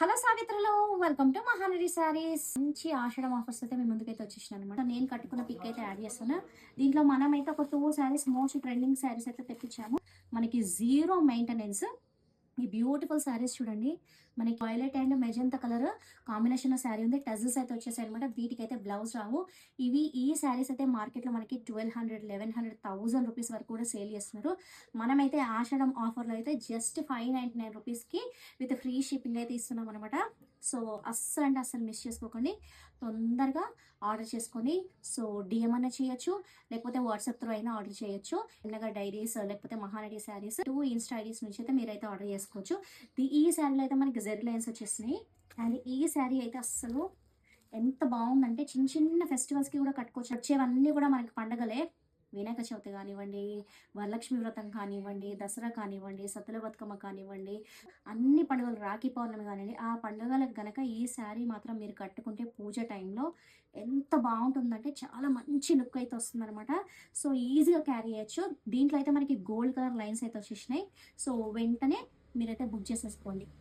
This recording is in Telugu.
హలో సావిత్రులు, వెల్కమ్ టు మహానటి శారీస్. మంచి ఆషాఢం ఆఫర్స్ అయితే మీ ముందుకైతే వచ్చేసిన అనమాట. నేను కట్టుకున్న పిక్ అయితే యాడ్ చేస్తాను. దీంట్లో మనమైతే ఒక 2 శారీస్ మోస్ట్ ట్రెండింగ్ శారీస్ అయితే తెప్పించాము. మనకి జీరో మెయింటెనెన్స్. ఈ బ్యూటిఫుల్ శారీస్ చూడండి. మనకి violet and magenta colour combination sari ఉంది. టజల్స్ అయితే వచ్చేసాయి అనమాట. వీటికైతే బ్లౌజ్ రావు. ఈ శారీస్ అయితే మార్కెట్లో మనకి 1200, 1100, 1000 రూపీస్ వరకు కూడా సేల్ చేస్తున్నారు. మనమైతే ఆషాఢం ఆఫర్లో అయితే జస్ట్ 599 రూపీస్కి విత్ ఫ్రీ షిప్పింగ్ అయితే ఇస్తున్నాం అనమాట. సో అస్సలు అంటే అస్సలు మిస్ చేసుకోకండి. తొందరగా ఆర్డర్ చేసుకొని సో డిఎం అన్న చేయొచ్చు, లేకపోతే వాట్సాప్ త్రూ అయినా ఆర్డర్ చేయొచ్చు. చిన్నగా డైరీస్ లేకపోతే మహానటి శారీస్ 2 ఇన్స్టా ఐడీస్ నుంచి అయితే మీరైతే ఆర్డర్ చేసుకోవచ్చు. ఈ శారీలో అయితే మనకి జెరీ లైన్స్ వచ్చేసినాయి. అండ్ ఈ శారీ అయితే అస్సలు ఎంత బాగుందంటే చిన్న చిన్న ఫెస్టివల్స్కి కూడా కట్టుకోవచ్చు. వచ్చేవన్నీ కూడా మనకి పండగలే. వినాయక చవితి కానివ్వండి, వరలక్ష్మి వ్రతం కానివ్వండి, దసరా కానివ్వండి, సతుల బతుకమ్మ కానివ్వండి, అన్ని పండుగలు, రాఖీ పౌర్ణమి కానివ్వండి, ఆ పండుగలకు గనక ఈ శారీ మాత్రం మీరు కట్టుకుంటే పూజ టైంలో ఎంత బాగుంటుందంటే చాలా మంచి లుక్ అయితే వస్తుందన్నమాట. సో ఈజీగా క్యారీ చేయొచ్చు. దీంట్లో అయితే మనకి గోల్డ్ కలర్ లైన్స్ అయితే వచ్చేసినాయి. సో వెంటనే మీరైతే బుక్ చేసేసుకోండి.